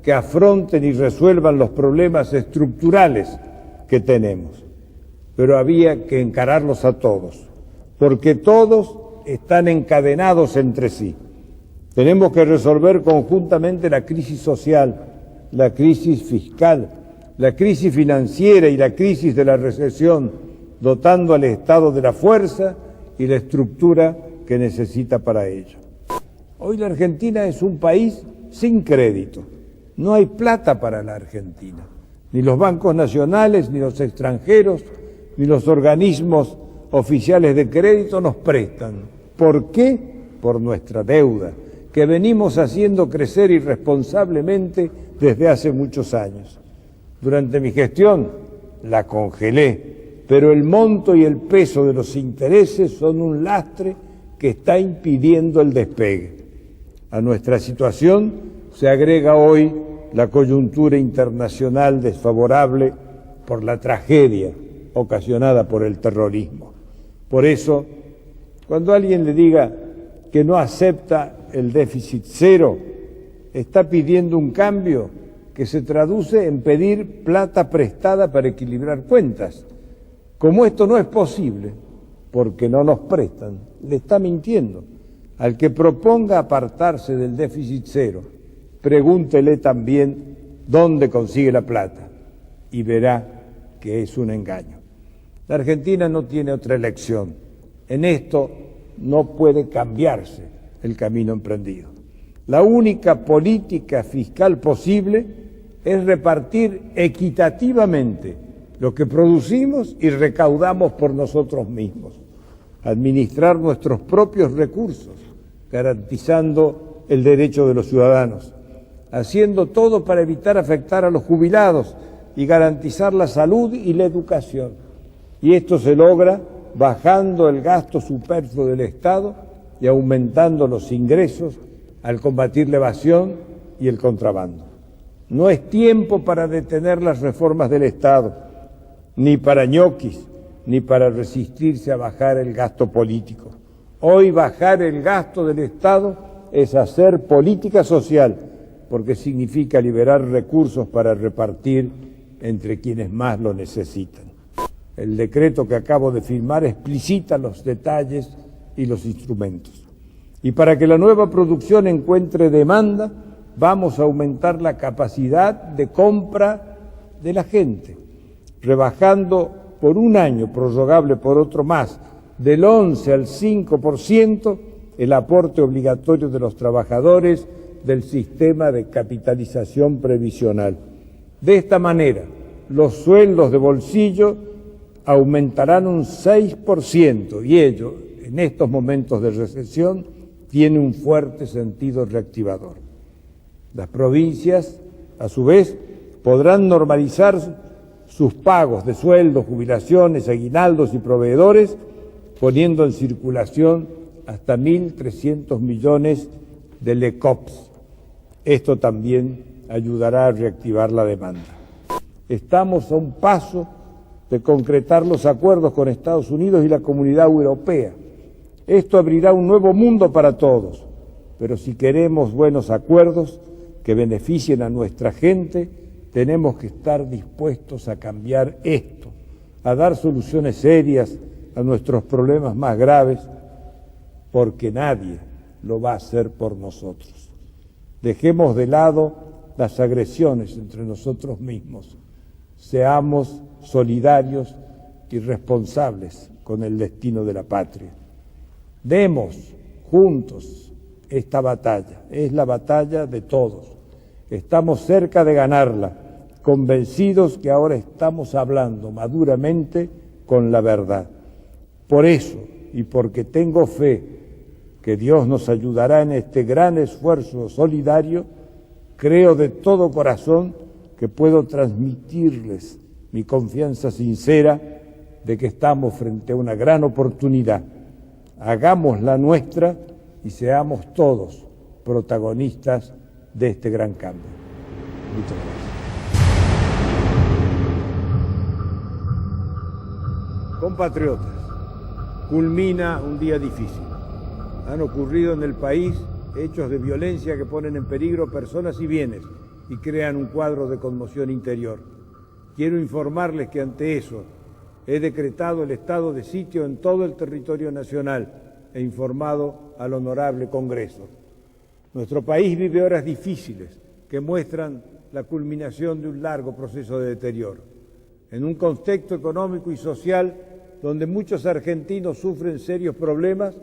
que afronten y resuelvan los problemas estructurales que tenemos. Pero había que encararlos a todos, porque todos están encadenados entre sí. Tenemos que resolver conjuntamente la crisis social, la crisis fiscal, la crisis financiera y la crisis de la recesión, dotando al Estado de la fuerza y la estructura que necesita para ello. Hoy la Argentina es un país sin crédito. No hay plata para la Argentina. Ni los bancos nacionales, ni los extranjeros, ni los organismos oficiales de crédito nos prestan. ¿Por qué? Por nuestra deuda, que venimos haciendo crecer irresponsablemente desde hace muchos años. Durante mi gestión la congelé, pero el monto y el peso de los intereses son un lastre que está impidiendo el despegue. A nuestra situación se agrega hoy la coyuntura internacional desfavorable por la tragedia ocasionada por el terrorismo. Por eso, cuando alguien le diga que no acepta el déficit cero, está pidiendo un cambio que se traduce en pedir plata prestada para equilibrar cuentas. Como esto no es posible, porque no nos prestan, le está mintiendo. Al que proponga apartarse del déficit cero, pregúntele también dónde consigue la plata y verá que es un engaño. La Argentina no tiene otra elección. En esto no puede cambiarse el camino emprendido. La única política fiscal posible es repartir equitativamente lo que producimos y recaudamos por nosotros mismos, administrar nuestros propios recursos, garantizando el derecho de los ciudadanos, haciendo todo para evitar afectar a los jubilados y garantizar la salud y la educación. Y esto se logra bajando el gasto superfluo del Estado y aumentando los ingresos al combatir la evasión y el contrabando. No es tiempo para detener las reformas del Estado, ni para ñoquis, ni para resistirse a bajar el gasto político. Hoy bajar el gasto del Estado es hacer política social, porque significa liberar recursos para repartir entre quienes más lo necesitan. El decreto que acabo de firmar explicita los detalles y los instrumentos. Y para que la nueva producción encuentre demanda, vamos a aumentar la capacidad de compra de la gente, rebajando por un año, prorrogable por otro más, del 11 al 5% el aporte obligatorio de los trabajadores del sistema de capitalización previsional. De esta manera, los sueldos de bolsillo aumentarán un 6% y ello, en estos momentos de recesión, tiene un fuerte sentido reactivador. Las provincias, a su vez, podrán normalizar sus pagos de sueldos, jubilaciones, aguinaldos y proveedores, poniendo en circulación hasta 1.300 millones de LECOPS. Esto también ayudará a reactivar la demanda. Estamos a un paso de concretar los acuerdos con Estados Unidos y la Comunidad Europea. Esto abrirá un nuevo mundo para todos, pero si queremos buenos acuerdos que beneficien a nuestra gente, tenemos que estar dispuestos a cambiar esto, a dar soluciones serias a nuestros problemas más graves, porque nadie lo va a hacer por nosotros. Dejemos de lado las agresiones entre nosotros mismos. Seamos solidarios y responsables con el destino de la patria. Demos juntos esta batalla. Es la batalla de todos. Estamos cerca de ganarla, convencidos que ahora estamos hablando maduramente con la verdad. Por eso, y porque tengo fe que Dios nos ayudará en este gran esfuerzo solidario, creo de todo corazón que puedo transmitirles mi confianza sincera de que estamos frente a una gran oportunidad. Hagámosla nuestra y seamos todos protagonistas de este gran cambio. Muchas gracias. Compatriotas, culmina un día difícil. han ocurrido en el país hechos de violencia que ponen en peligro personas y bienes y crean un cuadro de conmoción interior. Quiero informarles que ante eso he decretado el estado de sitio en todo el territorio nacional e informado al Honorable Congreso. Nuestro país vive horas difíciles que muestran la culminación de un largo proceso de deterioro. En un contexto económico y social donde muchos argentinos sufren serios problemas,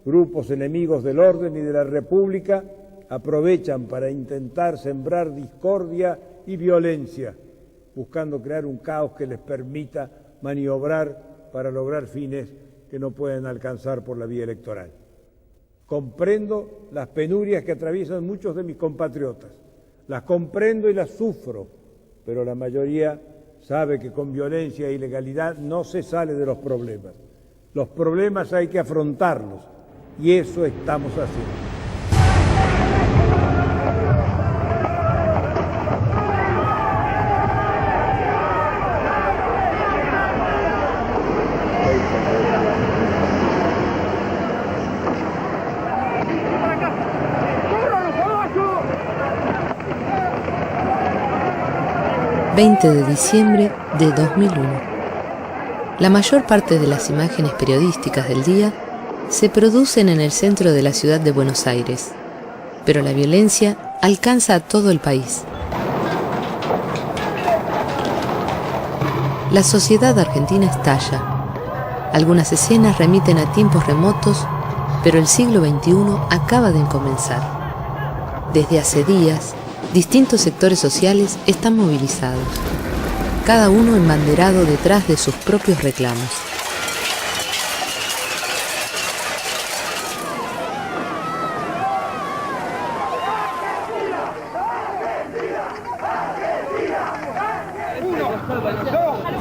grupos enemigos del orden y de la República aprovechan para intentar sembrar discordia y violencia, buscando crear un caos que les permita maniobrar para lograr fines que no pueden alcanzar por la vía electoral. Comprendo las penurias que atraviesan muchos de mis compatriotas, las comprendo y las sufro, pero la mayoría sabe que con violencia e ilegalidad no se sale de los problemas. Los problemas hay que afrontarlos y eso estamos haciendo. 20 de diciembre de 2001. La mayor parte de las imágenes periodísticas del día se producen en el centro de la ciudad de Buenos Aires, pero la violencia alcanza a todo el país. La sociedad argentina estalla. Algunas escenas remiten a tiempos remotos, pero el siglo XXI acaba de comenzar. Desde hace días, distintos sectores sociales están movilizados, cada uno embanderado detrás de sus propios reclamos.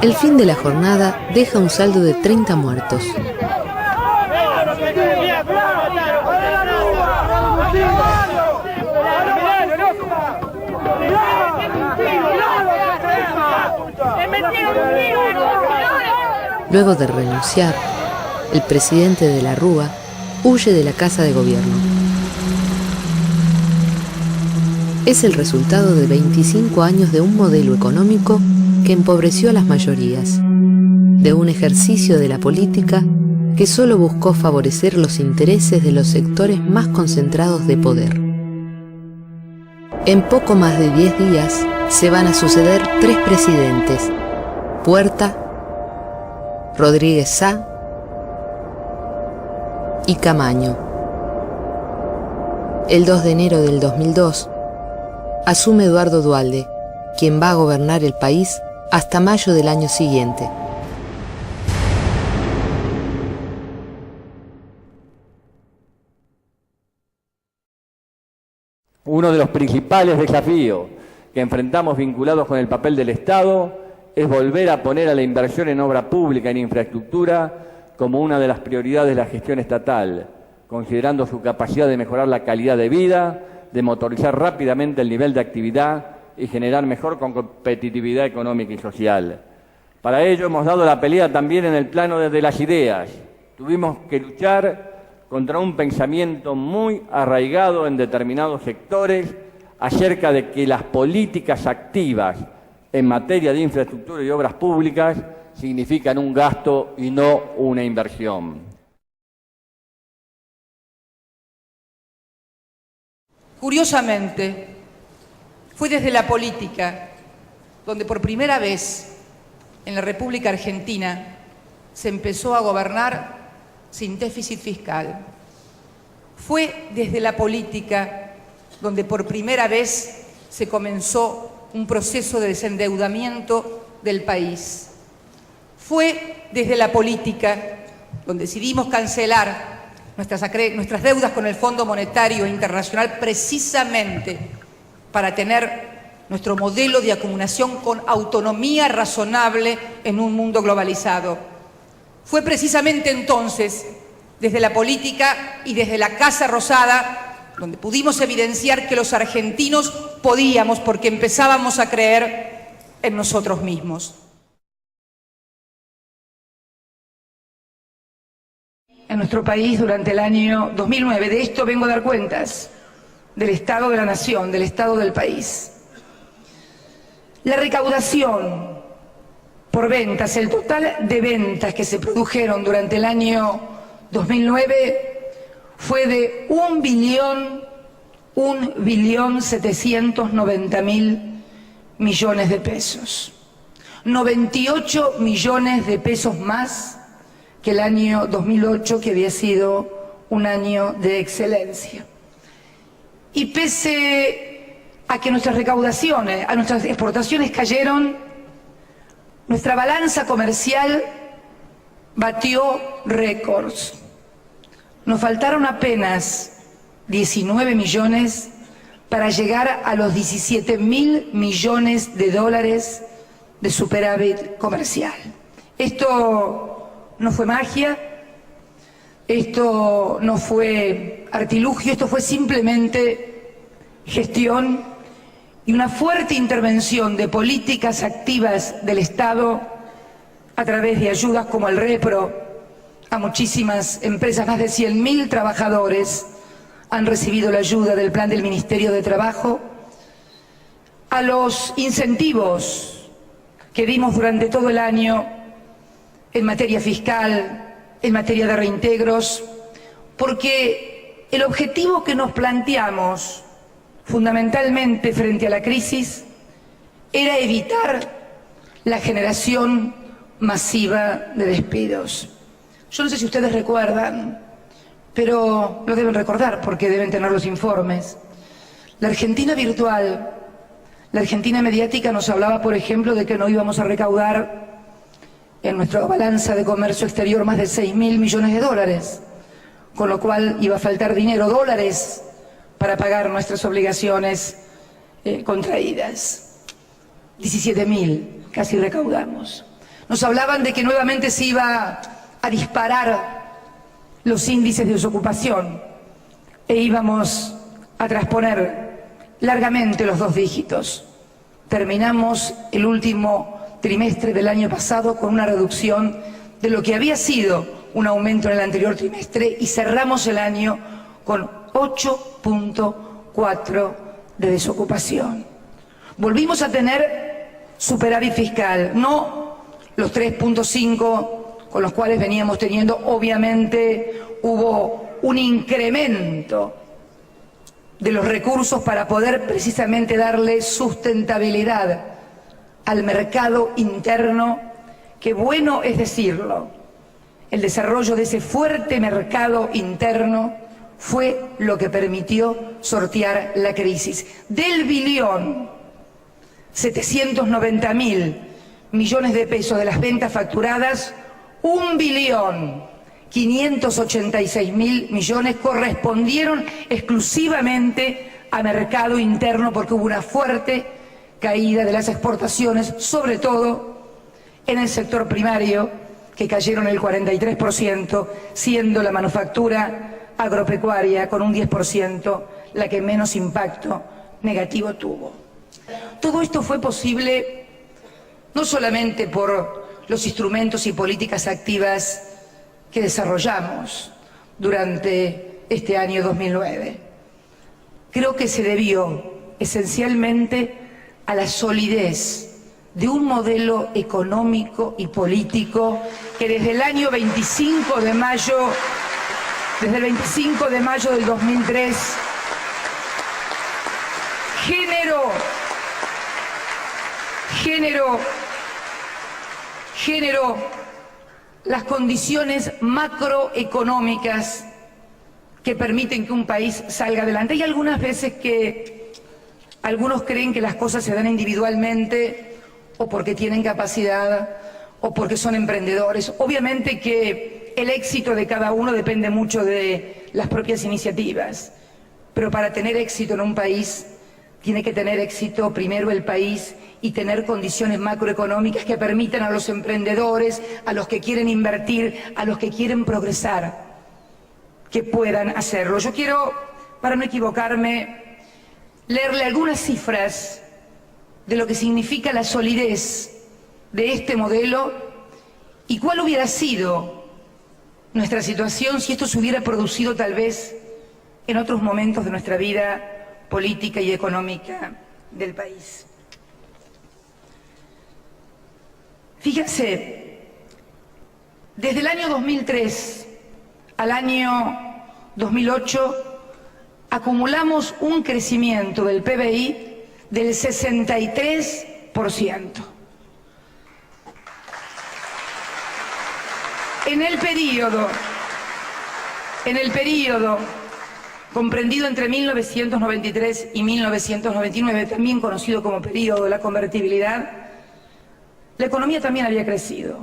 El fin de la jornada deja un saldo de 30 muertos. Luego de renunciar, el presidente de la Rúa huye de la Casa de Gobierno. Es el resultado de 25 años de un modelo económico que empobreció a las mayorías, de un ejercicio de la política que solo buscó favorecer los intereses de los sectores más concentrados de poder. En poco más de 10 días se van a suceder 3 presidentes: Puerta, Rodríguez Sá y Camaño. El 2 de enero del 2002 asume Eduardo Duhalde, quien va a gobernar el país hasta mayo del año siguiente. Uno de los principales desafíos que enfrentamos vinculados con el papel del Estado es volver a poner a la inversión en obra pública, en infraestructura, como una de las prioridades de la gestión estatal, considerando su capacidad de mejorar la calidad de vida, de motorizar rápidamente el nivel de actividad y generar mejor competitividad económica y social. Para ello hemos dado la pelea también en el plano de las ideas. Tuvimos que luchar contra un pensamiento muy arraigado en determinados sectores acerca de que las políticas activas en materia de infraestructura y obras públicas significan un gasto y no una inversión. Curiosamente, fue desde la política donde por primera vez en la República Argentina se empezó a gobernar sin déficit fiscal. Fue desde la política donde por primera vez se comenzó un proceso de desendeudamiento del país. Fue desde la política donde decidimos cancelar nuestras deudas con el Fondo Monetario Internacional precisamente para tener nuestro modelo de acumulación con autonomía razonable en un mundo globalizado. Fue precisamente entonces, desde la política y desde la Casa Rosada, donde pudimos evidenciar que los argentinos podíamos porque empezábamos a creer en nosotros mismos. en nuestro país durante el año 2009. De esto vengo a dar cuentas, del estado de la nación, del estado del país. La recaudación por ventas, el total de ventas que se produjeron durante el año 2009 fue de 1.790.000 millones de pesos. 98 millones de pesos más que el año 2008, que había sido un año de excelencia. Y pese a que nuestras recaudaciones, a nuestras exportaciones cayeron, nuestra balanza comercial batió récords. Nos faltaron apenas 19 millones para llegar a los 17.000 millones de dólares de superávit comercial. Esto no fue magia, esto no fue artilugio, esto fue simplemente gestión y una fuerte intervención de políticas activas del Estado a través de ayudas como el Repro a muchísimas empresas. Más de 100.000 trabajadores han recibido la ayuda del plan del Ministerio de Trabajo, a los incentivos que dimos durante todo el año en materia fiscal, en materia de reintegros, porque el objetivo que nos planteamos fundamentalmente frente a la crisis era evitar la generación masiva de despidos. Yo no sé si ustedes recuerdan, pero lo deben recordar porque deben tener los informes. La Argentina virtual, la Argentina mediática nos hablaba, por ejemplo, de que no íbamos a recaudar en nuestra balanza de comercio exterior más de 6.000 millones de dólares, con lo cual iba a faltar dinero, dólares, para pagar nuestras obligaciones contraídas. 17.000 casi recaudamos. Nos hablaban de que nuevamente se iba a disparar los índices de desocupación e íbamos a transponer largamente los 2 dígitos. Terminamos el último trimestre del año pasado con una reducción de lo que había sido un aumento en el anterior trimestre y cerramos el año con 8.4 de desocupación. Volvimos a tener superávit fiscal, no los 3.5 con los cuales veníamos teniendo. Obviamente hubo un incremento de los recursos para poder precisamente darle sustentabilidad al mercado interno, que bueno es decirlo, el desarrollo de ese fuerte mercado interno fue lo que permitió sortear la crisis. Del 1.790.000 millones de pesos de las ventas facturadas, 1.586.000 millones correspondieron exclusivamente a mercado interno, porque hubo una fuerte caída de las exportaciones, sobre todo en el sector primario, que cayeron el 43%, siendo la manufactura agropecuaria con un 10% la que menos impacto negativo tuvo. Todo esto fue posible no solamente por los instrumentos y políticas activas que desarrollamos durante este año 2009. Creo que se debió esencialmente a la solidez de un modelo económico y político que desde el año 25 de mayo, desde el 25 de mayo del 2003, generó las condiciones macroeconómicas que permiten que un país salga adelante. Hay algunas veces que algunos creen que las cosas se dan individualmente o porque tienen capacidad o porque son emprendedores. Obviamente que el éxito de cada uno depende mucho de las propias iniciativas, pero para tener éxito en un país tiene que tener éxito primero el país y tener condiciones macroeconómicas que permitan a los emprendedores, a los que quieren invertir, a los que quieren progresar, que puedan hacerlo. Yo quiero, para no equivocarme, leerle algunas cifras de lo que significa la solidez de este modelo y cuál hubiera sido nuestra situación si esto se hubiera producido tal vez en otros momentos de nuestra vida política y económica del país. Fíjense, desde el año 2003 al año 2008 acumulamos un crecimiento del PBI del 63%. En el periodo comprendido entre 1993 y 1999, también conocido como periodo de la convertibilidad, la economía también había crecido,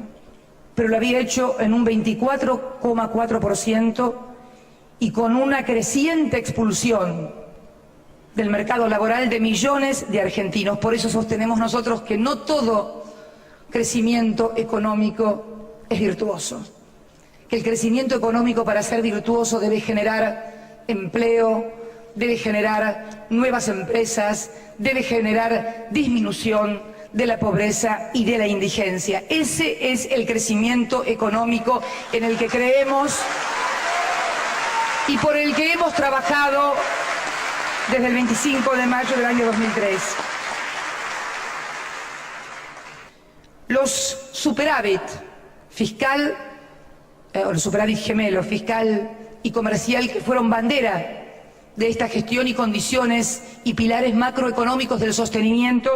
pero lo había hecho en un 24,4% y con una creciente expulsión del mercado laboral de millones de argentinos. Por eso sostenemos nosotros que no todo crecimiento económico es virtuoso, que el crecimiento económico, para ser virtuoso, debe generar empleo, debe generar nuevas empresas, debe generar disminución de la pobreza y de la indigencia. Ese es el crecimiento económico en el que creemos y por el que hemos trabajado desde el 25 de mayo del año 2003. Los superávit fiscal, los superávit gemelos, fiscal y comercial, que fueron bandera de esta gestión y condiciones y pilares macroeconómicos del sostenimiento,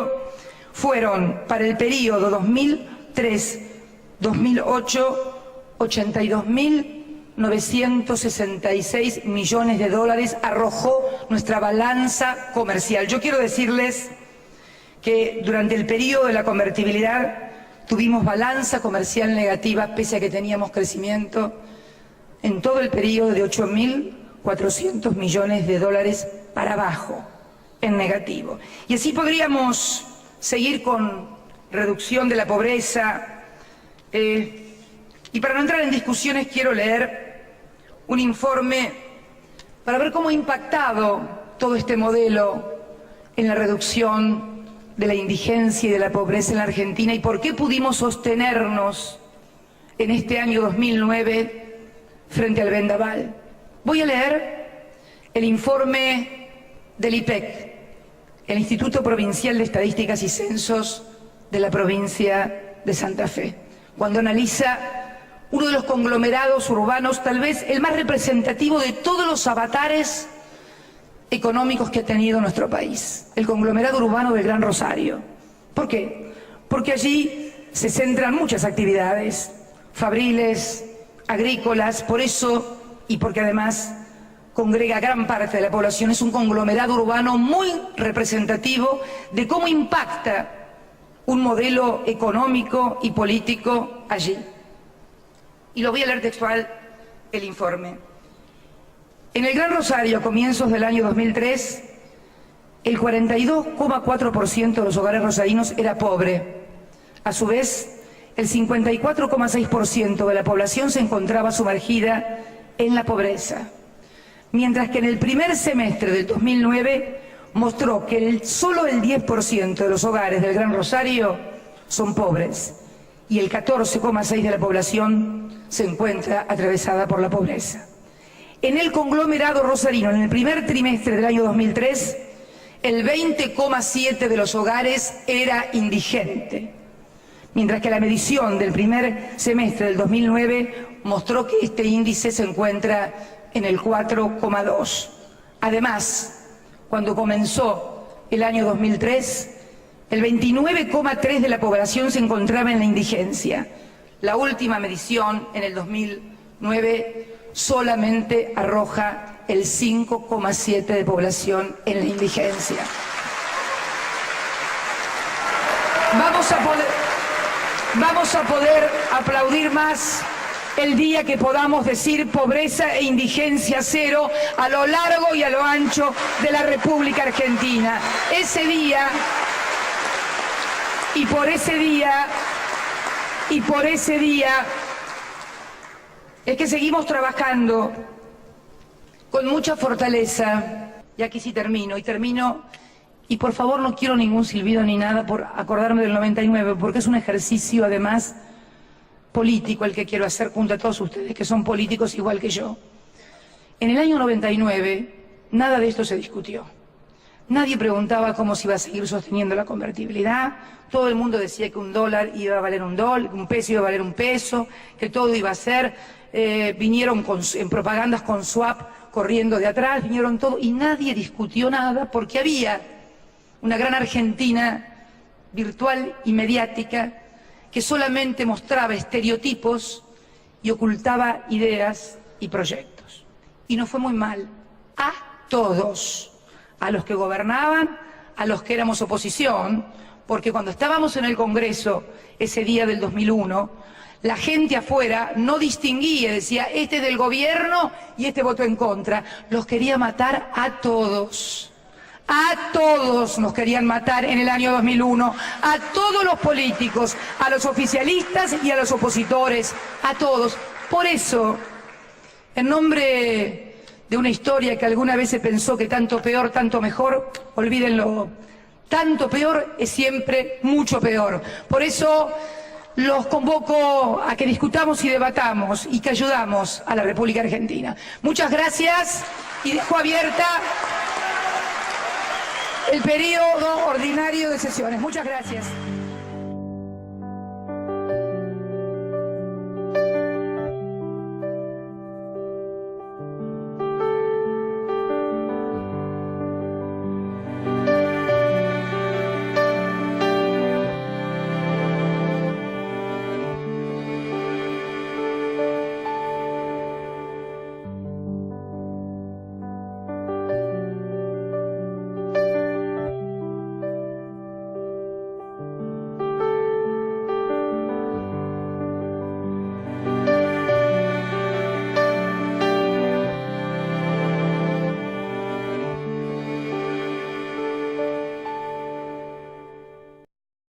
fueron para el periodo 2003-2008 82.966 millones de dólares arrojó nuestra balanza comercial. Yo quiero decirles que durante el periodo de la convertibilidad tuvimos balanza comercial negativa, pese a que teníamos crecimiento en todo el periodo de 8.400 millones de dólares para abajo, en negativo. Y así podríamos seguir con reducción de la pobreza. Y para no entrar en discusiones, quiero leer un informe para ver cómo ha impactado todo este modelo en la reducción de la indigencia y de la pobreza en la Argentina y por qué pudimos sostenernos en este año 2009 frente al vendaval. Voy a leer el informe del IPEC, el Instituto Provincial de Estadísticas y Censos de la provincia de Santa Fe, cuando analiza uno de los conglomerados urbanos, tal vez el más representativo de todos los avatares económicos que ha tenido nuestro país, el conglomerado urbano del Gran Rosario. ¿Por qué? Porque allí se centran muchas actividades fabriles, agrícolas, por eso y porque además congrega gran parte de la población. Es un conglomerado urbano muy representativo de cómo impacta un modelo económico y político allí. Y lo voy a leer textual el informe. En el Gran Rosario, a comienzos del año 2003, el 42,4% de los hogares rosarinos era pobre. A su vez, el 54,6% de la población se encontraba sumergida en la pobreza. Mientras que en el primer semestre del 2009 mostró que solo el 10% de los hogares del Gran Rosario son pobres y el 14,6% de la población se encuentra atravesada por la pobreza. En el conglomerado rosarino, en el primer trimestre del año 2003, el 20,7% de los hogares era indigente, mientras que la medición del primer semestre del 2009 mostró que este índice se encuentra en el 4,2%. Además, cuando comenzó el año 2003, el 29,3% de la población se encontraba en la indigencia. La última medición, en el 2009, solamente arroja el 5,7% de población en la indigencia. Vamos a poder aplaudir más el día que podamos decir pobreza e indigencia cero a lo largo y a lo ancho de la República Argentina. Ese día, y por ese día, es que seguimos trabajando con mucha fortaleza. Y aquí sí termino, y por favor no quiero ningún silbido ni nada por acordarme del 99, porque es un ejercicio además político el que quiero hacer junto a todos ustedes que son políticos igual que yo. En el año 99 nada de esto se discutió. Nadie preguntaba cómo se iba a seguir sosteniendo la convertibilidad. Todo el mundo decía que un dólar iba a valer un dólar, un peso iba a valer un peso, que todo iba a ser. Vinieron en propagandas con swap corriendo de atrás, vinieron todo y nadie discutió nada porque había una gran Argentina virtual y mediática que solamente mostraba estereotipos y ocultaba ideas y proyectos. Y nos fue muy mal a todos, a los que gobernaban, a los que éramos oposición, porque cuando estábamos en el Congreso ese día del 2001, la gente afuera no distinguía, decía, este es del gobierno y este votó en contra. Los quería matar a todos. A todos nos querían matar en el año 2001, a todos los políticos, a los oficialistas y a los opositores, a todos. Por eso, en nombre de una historia que alguna vez se pensó que tanto peor, tanto mejor, olvídenlo, tanto peor es siempre mucho peor. Por eso los convoco a que discutamos y debatamos y que ayudamos a la República Argentina. Muchas gracias y dejo abierta el periodo ordinario de sesiones. Muchas gracias.